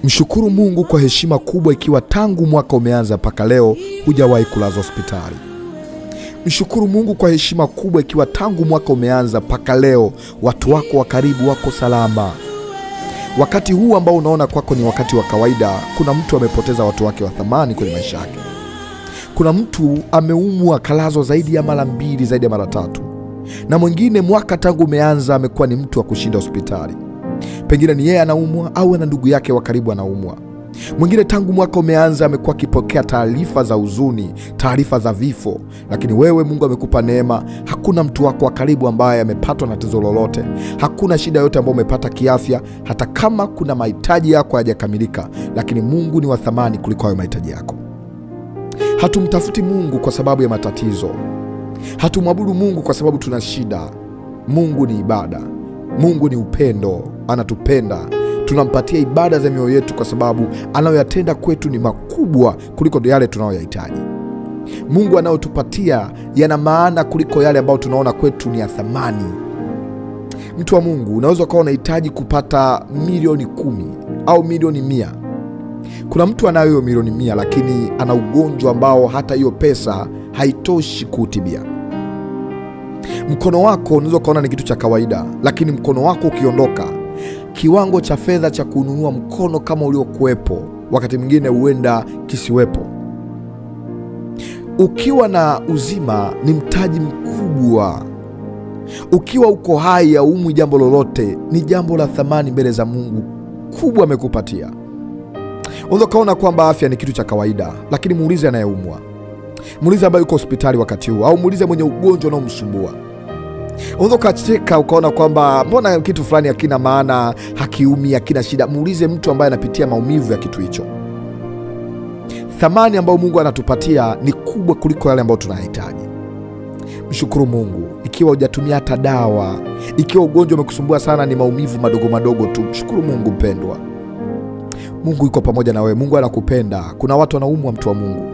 Mshukuru Mungu kwa heshima kubwa ikiwa tangu mwaka umeanza mpaka leo hujawahi kulazwa hospitali. Mshukuru Mungu kwa heshima kubwa ikiwa tangu mwaka umeanza mpaka leo watu wako wa karibu wako salama. Wakati huu ambao unaona kwako ni wakati wa kawaida, kuna mtu amepoteza watu wake wa thamani kwenye maisha yake. Kuna mtu ameumwa kalazwa zaidi ya mara 2, zaidi ya mara 3. Na mwingine mwaka tangu umeanza amekuwa ni mtu wa kushinda hospitali. Pengine ni yeye anaumwa au na ndugu yake wa karibu anaumwa. Mwingine tangu mwaka umeanza amekuwa akipokea taarifa za huzuni, taarifa za vifo. Lakini wewe Mungu amekupa neema, hakuna mtu wako wa karibu ambaye amepatwa na tatizo lolote. Hakuna shida yote ambayo umepata kiafya, hata kama kuna mahitaji yako hayajakamilika, lakini Mungu ni wa thamani kuliko hayo mahitaji yako. Hatumtafuti Mungu kwa sababu ya matatizo. Hatumwabudu Mungu kwa sababu tuna shida. Mungu ni ibada. Mungu ni upendo, anatupenda. Tunampatia ibada za mioyo yetu kwa sababu anayoyatenda kwetu ni makubwa kuliko yale tunayoyahitaji. Mungu anayotupatia yana maana kuliko yale ambayo tunaona kwetu ni ya thamani. Mtu wa Mungu, unaweza kuwa unahitaji kupata milioni 10 au milioni 100. Kuna mtu anayo milioni 100 lakini ana ugonjwa ambao hata hiyo pesa haitoshi kutibia. Mkono wako unaweza kuona ni kitu cha kawaida, lakini mkono wako ukiondoka, kiwango cha fedha cha kununua mkono kama uliokuwepo wakati mwingine huenda kisiwepo. Ukiwa na uzima ni mtaji mkubwa. Ukiwa uko hai au umwi jambo lolote ni jambo la thamani mbele za Mungu kubwa amekupatia. Unaweza kaona kwamba afya ni kitu cha kawaida, lakini muulize anayeumwa. Muulize ambaye yuko hospitali wakati huu, au muulize mwenye ugonjwa unaomsumbua. Unaweza kacheka ukaona kwamba mbona kitu fulani hakina maana, hakiumi, hakina shida. Muulize mtu ambaye anapitia maumivu ya kitu hicho. Thamani ambayo Mungu anatupatia ni kubwa kuliko yale ambayo tunahitaji. Mshukuru Mungu ikiwa hujatumia hata dawa. Ikiwa ugonjwa umekusumbua sana ni maumivu madogo madogo tu, mshukuru Mungu mpendwa. Mungu yuko pamoja na wewe. Mungu anakupenda. Kuna watu wanaumwa, mtu wa Mungu.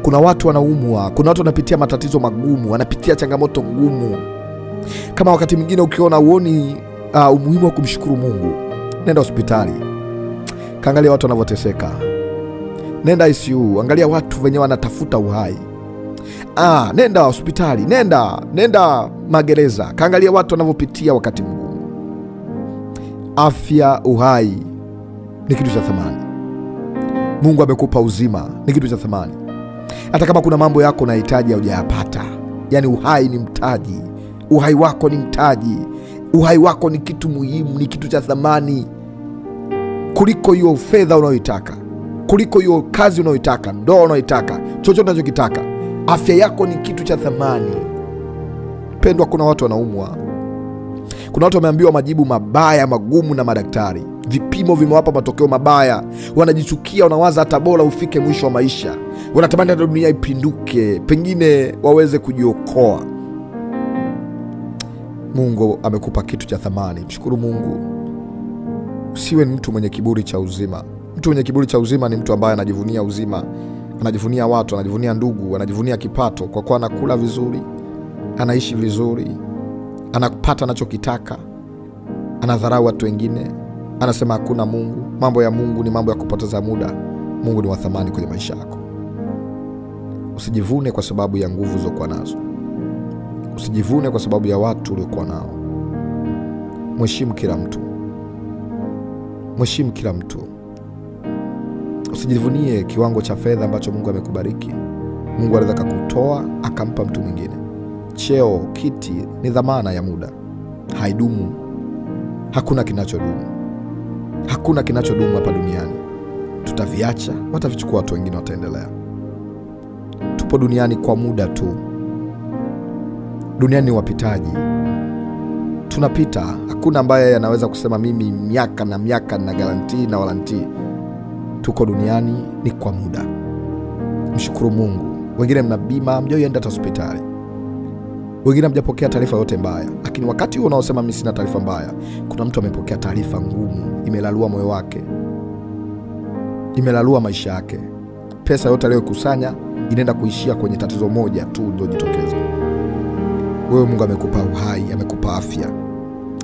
Kuna watu wanaumwa, kuna watu wanapitia matatizo magumu, wanapitia changamoto ngumu. Kama wakati mwingine ukiona uoni umuhimu wa kumshukuru Mungu, nenda hospitali. Kaangalia watu wanavyoteseka. Nenda ICU, angalia watu wenyewe wanatafuta uhai. Nenda hospitali, nenda magereza. Kaangalia watu wanavyopitia wakati mgumu. Afya, uhai ni kitu cha thamani. Mungu amekupa uzima, ni kitu cha thamani. Hata kama kuna mambo yako unahitaji hujayapata, yani uhai ni mtaji. Uhai wako ni mtaji. Uhai wako ni kitu muhimu, ni kitu cha thamani kuliko hiyo fedha unayoitaka, kuliko hiyo kazi unayoitaka, ndoa unayoitaka, chochote unachokitaka. Afya yako ni kitu cha thamani. Pendwa, kuna watu wanaumwa. Kuna watu wameambiwa majibu mabaya, magumu na madaktari. Vipimo vimewapa matokeo mabaya. Wanajichukia, wanawaza hata bora ufike mwisho wa maisha. Wanatamani hata dunia ipinduke, pengine waweze kujiokoa. Mungu amekupa kitu cha thamani. Mshukuru Mungu. Usiwe mtu mwenye kiburi cha uzima. Mtu mwenye kiburi cha uzima ni mtu ambaye anajivunia uzima, anajivunia watu, anajivunia ndugu, anajivunia kipato kwa kuwa anakula vizuri, anaishi vizuri, anapata anachokitaka, anadharau watu wengine, anasema hakuna Mungu. Mambo ya Mungu ni mambo ya kupoteza muda. Mungu ni wa thamani kwenye maisha yako. Usijivune kwa sababu ya nguvu ulizokuwa nazo. Usijivune kwa sababu ya watu uliokuwa nao. Mheshimu kila mtu. Mheshimu kila mtu. Usijivunie kiwango cha fedha ambacho Mungu amekubariki. Mungu anaweza kukutoa akampa mtu mwingine. Cheo, kiti ni dhamana ya muda. Haidumu. Hakuna kinachodumu. Hakuna kinachodumu hapa duniani. Tutaviacha, watavichukua watu wengine, wataendelea. Tupo duniani kwa muda tu. Duniani ni wapitaji. Tunapita. Hakuna ambaye anaweza kusema mimi miaka na miaka na garantii na warantii. Tuko duniani ni kwa muda. Mshukuru Mungu. Wengine mna bima, mjaenda hospitali. Wengine mjapokea taarifa yote mbaya. Lakini wakati huo unaosema mimi sina taarifa mbaya, kuna mtu amepokea taarifa ngumu, imelalua moyo wake, imelalua maisha yake. Pesa yote aliyokusanya inaenda kuishia kwenye tatizo moja tu lililojitokeza. Wewe Mungu amekupa uhai, amekupa afya,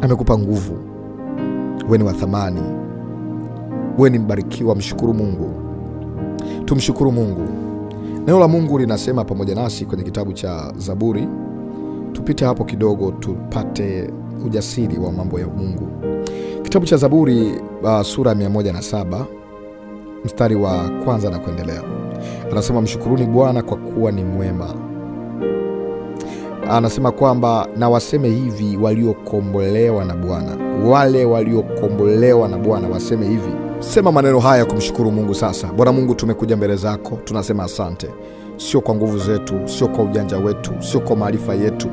amekupa nguvu. Wewe ni wa thamani. wewe ni mbarikiwa. Mshukuru Mungu, tumshukuru Mungu. Neno la Mungu linasema pamoja nasi kwenye kitabu cha Zaburi. Tupite hapo kidogo tupate ujasiri wa mambo ya Mungu. Kitabu cha Zaburi sura 107 mstari wa 1 na kuendelea. Anasema mshukuruni Bwana kwa kuwa ni mwema. Anasema kwamba na waseme hivi waliokombolewa na Bwana. Wale waliokombolewa na Bwana waseme hivi. Sema maneno haya kumshukuru Mungu sasa. Bwana Mungu, tumekuja mbele zako, tunasema asante. Sio kwa nguvu zetu, sio kwa ujanja wetu, sio kwa maarifa yetu,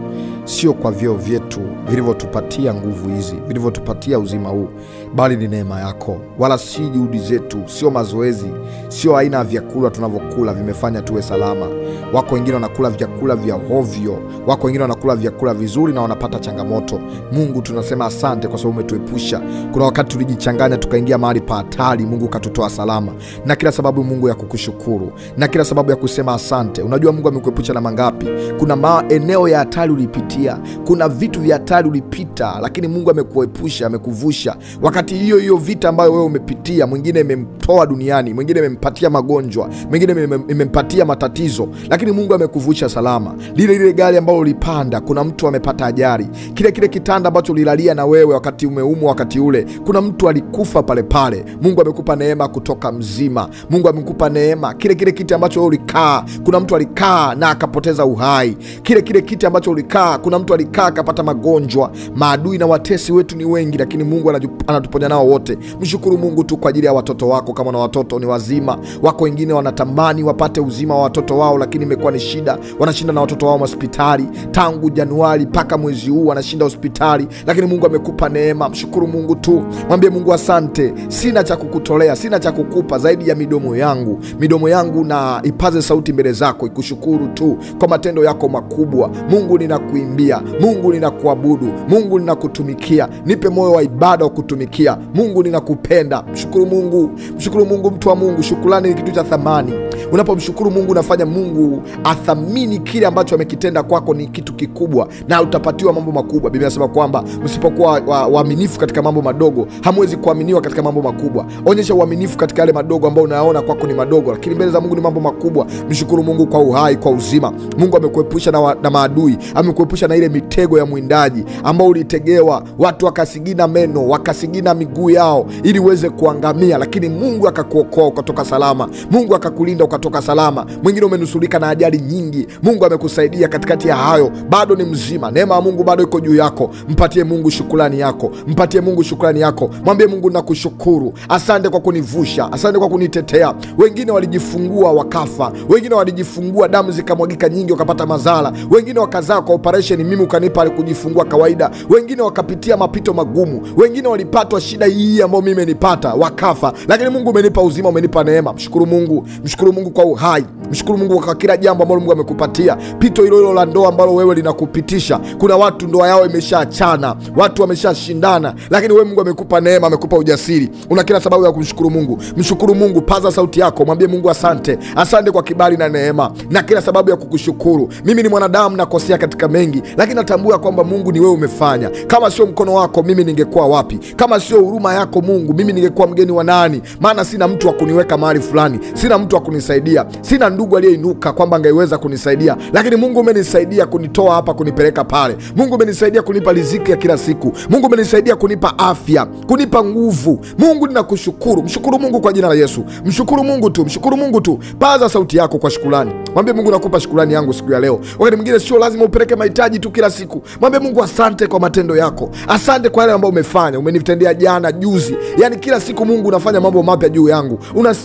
sio kwa vyeo vyetu vilivyotupatia nguvu hizi, vilivyotupatia uzima huu, bali ni neema yako. Wala si juhudi zetu, sio mazoezi, sio aina ya vyakula tunavyokula vimefanya tuwe salama. Wako wengine wanakula vyakula vya hovyo, wako wengine wanakula vyakula vizuri na wanapata changamoto. Mungu, tunasema asante kwa sababu umetuepusha. Kuna wakati tulijichanganya tukaingia mahali pa hatari, Mungu katutoa salama. Na kila sababu Mungu ya kukushukuru, na kila sababu ya kusema asante. Unajua Mungu amekuepusha na mangapi? Kuna maeneo ya hatari ulipitia, kuna vitu vya hatari ulipita, lakini Mungu amekuepusha, amekuvusha. Wakati hiyo vita ambayo wewe umepitia, mwingine imemtoa duniani, mwingine imempatia magonjwa, mwingine imempatia matatizo, lakini Mungu amekuvusha salama. Lile gari ambalo ulipanda, kuna mtu amepata ajali. Kile kitanda ambacho ulilalia na wewe wakati umeumwa wakati ule, kuna mtu alikufa pale pale. Mungu amekupa neema kutoka mzima. Mungu amekupa neema. Kile kiti ambacho wewe ulikaa, kuna mtu alikaa na akapoteza uhai. Kile kiti ambacho ulikaa, kuna mtu alikaa akapata magonjwa. Maadui na watesi wetu ni wengi, lakini Mungu anatuponya nao wote. Mshukuru Mungu tu kwa ajili ya watoto wako. Kama na watoto ni wazima, wako wengine wanatamani wapate uzima wa watoto wao, lakini imekuwa ni shida. Wanashinda na watoto wao hospitali tangu Januari mpaka mwezi huu, wanashinda hospitali, lakini Mungu amekupa neema. Mshukuru Mungu tu, mwambie Mungu asante. Sina cha kukutolea, sina cha kukupa zaidi ya midomo yangu. Midomo yangu na ipaze sauti mbele zako ikushukuru tu kwa matendo yako makubwa. Mungu, ninakuimbia. Mungu, ninakuabudu. Mungu, ninakutumikia. Nipe moyo wa ibada wa kutumikia. Mungu, ninakupenda. Mshukuru Mungu, mshukuru Mungu, mtu wa Mungu. Shukrani ni kitu cha thamani. Unapomshukuru Mungu unafanya Mungu athamini kile ambacho amekitenda kwako, ni kitu kikubwa na utapatiwa mambo makubwa. Biblia inasema kwamba msipokuwa waaminifu katika mambo madogo, hamwezi kuaminiwa katika mambo makubwa. Onyesha uaminifu katika yale madogo ambayo unayaona kwako ni madogo, lakini mbele za Mungu ni mambo makubwa. Mshukuru Mungu kwa uhai, kwa uzima. Mungu amekuepusha na maadui, amekuepusha na ile mitego ya mwindaji ambao ulitegewa, watu wakasigina meno, wakasigina miguu yao ili uweze kuangamia, lakini Mungu akakuokoa ukatoka salama. Mungu akakulinda ukatoka salama. Mwingine umenusurika na ajali nyingi, Mungu amekusaidia katikati ya hayo, bado ni mzima. Neema ya Mungu bado iko juu yako. Mpatie Mungu shukrani yako, mpatie Mungu shukrani yako. Mwambie Mungu, nakushukuru, asante kwa kunivusha, asante kwa kunitetea. Wengine walijifungua wakafa, wengine walijifungua damu zikamwagika nyingi wakapata madhara, wengine wakazaa kwa operation, mimi ukanipa kujifungua kawaida. Wengine wakapitia mapito magumu, wengine walipatwa shida hii ambayo mimi nipata wakafa, lakini Mungu umenipa uzima, umenipa neema. Mshukuru Mungu, mshukuru Mungu kwa uhai. Mshukuru Mungu kwa kila jambo ambalo Mungu amekupatia. Pito hilo la ndoa ambalo wewe linakupitisha, kuna watu ndoa yao imeshaachana, watu wameshashindana, lakini wewe Mungu amekupa neema, amekupa ujasiri. Una kila sababu ya kumshukuru Mungu. Mshukuru Mungu, paza sauti yako, mwambie Mungu asante. Asante kwa kibali na neema, na kila sababu ya kukushukuru. Mimi ni mwanadamu, nakosea katika mengi, lakini natambua kwamba Mungu ni wewe umefanya. Kama sio mkono wako mimi ningekuwa wapi? Kama sio huruma yako Mungu, mimi ningekuwa mgeni wa nani? Maana sina mtu wa kuniweka mahali fulani, sina mtu wa kunisaidia, sina ndugu aliyeinuka kwamba angeweza kunisaidia, lakini Mungu umenisaidia kunitoa hapa kunipeleka pale. Mungu umenisaidia kunipa riziki ya kila siku. Mungu umenisaidia kunipa afya, kunipa nguvu. Mungu ninakushukuru. Mshukuru Mungu kwa jina la Yesu. Mshukuru Mungu tu, mshukuru Mungu tu. Paza sauti yako kwa shukrani. Mwambie Mungu, nakupa shukrani yangu siku ya leo. Wakati mwingine sio lazima upeleke mahitaji tu kila siku. Mwambie Mungu asante kwa matendo yako. Asante kwa yale ambayo umefanya. Umenitendea jana, juzi. Yaani kila siku Mungu unafanya mambo mapya juu yangu.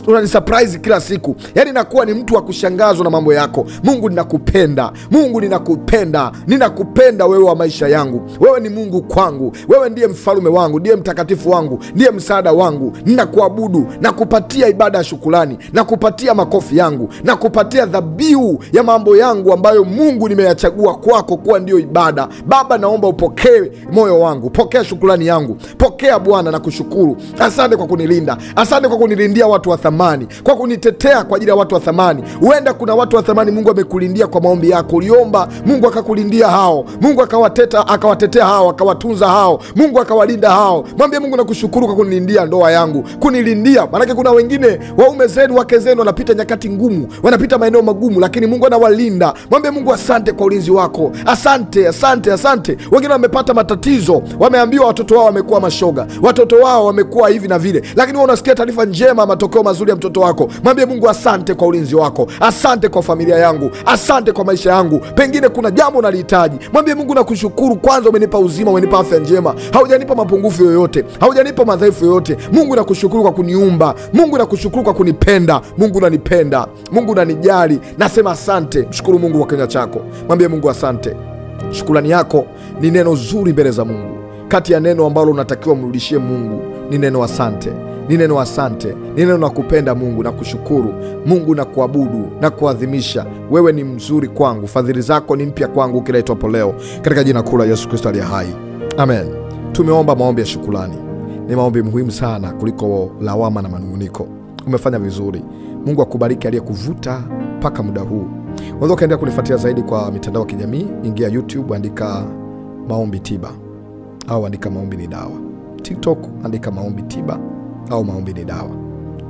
Unanisurprise kila siku. Yaani nakuwa ni mtu wa kushangazwa na mambo yako. Mungu ninakupenda. Mungu ninakupenda. Ninakupenda wewe wa maisha yangu. Wewe ni Mungu kwangu. Wewe ndiye mfalme wangu, ndiye mtakatifu wangu, ndiye msaada wangu. Ninakuabudu, nakupatia ibada ya shukrani, nakupatia makofi yangu, nakupatia dhabihu ya mambo yangu ambayo Mungu nimeyachagua kwako kuwa ndio ibada. Baba, naomba upokee moyo wangu, pokea shukrani yangu, pokea Bwana. Nakushukuru, asante kwa kunilinda, asante kwa kunilindia watu wa thamani, kwa kunitetea kwa ajili ajili ya watu wa thamani. Huenda kuna watu wa thamani Mungu amekulindia kwa maombi yako. Uliomba, Mungu akakulindia hao. Mungu akawatetea hao, akawatunza hao. Mungu akawalinda hao. Mwambie Mungu, nakushukuru kwa kunilindia ndoa yangu, kunilindia. Maana kuna wengine waume zenu, wake zenu wanapita nyakati ngumu, wanapita maeneo magumu, lakini Mungu anawalinda. Mwambie Mungu, asante kwa ulinzi wako. Asante, asante, asante. Wengine wamepata matatizo, wameambiwa watoto wao wamekuwa mashoga, watoto wao wamekuwa hivi na vile, lakini wewe unasikia taarifa njema, matokeo mazuri ya mtoto wako. Mwambie Mungu, asante kwa ulinzi wako. Asante kwa familia yangu. Asante kwa maisha yangu. Pengine kuna jambo nalihitaji. Mwambie Mungu, nakushukuru, kwanza umenipa uzima, umenipa afya njema. Haujanipa mapungufu yoyote, haujanipa madhaifu yoyote. Mungu nakushukuru kwa kuniumba. Mungu nakushukuru kwa kunipenda. Mungu unanipenda. Mungu unanijali. Nasema asante. Mshukuru Mungu kwa kinywa chako. Mwambie Mungu asante. Shukrani yako ni neno zuri mbele za Mungu. Kati ya neno ambalo unatakiwa mrudishie Mungu ni neno asante. Ni neno asante, ni neno na kupenda Mungu na kushukuru Mungu na kuabudu na kuadhimisha. Wewe ni mzuri kwangu, fadhili zako ni mpya kwangu kila itwapo leo, katika jina kuu la Yesu Kristo aliye hai, amen. Tumeomba maombi ya shukrani. Ni maombi muhimu sana kuliko lawama na manunguniko. Umefanya vizuri. Mungu akubariki aliyekuvuta mpaka muda huu. Unaweza kaendelea kunifuatia zaidi kwa mitandao ya kijamii. Ingia YouTube, andika maombi tiba au andika maombi ni dawa. TikTok andika maombi tiba au maombi ni dawa.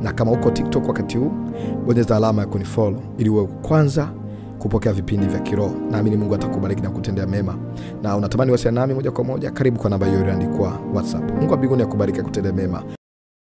Na kama uko TikTok wakati huu, bonyeza alama ya kunifollow ili uwe kwanza kupokea vipindi vya kiroho. Naamini Mungu atakubariki na kutendea mema. Na unatamani wasiliana nami moja kwa moja, karibu kwa namba hiyo iliyoandikwa WhatsApp. Mungu wa mbinguni akubariki, akutendee mema.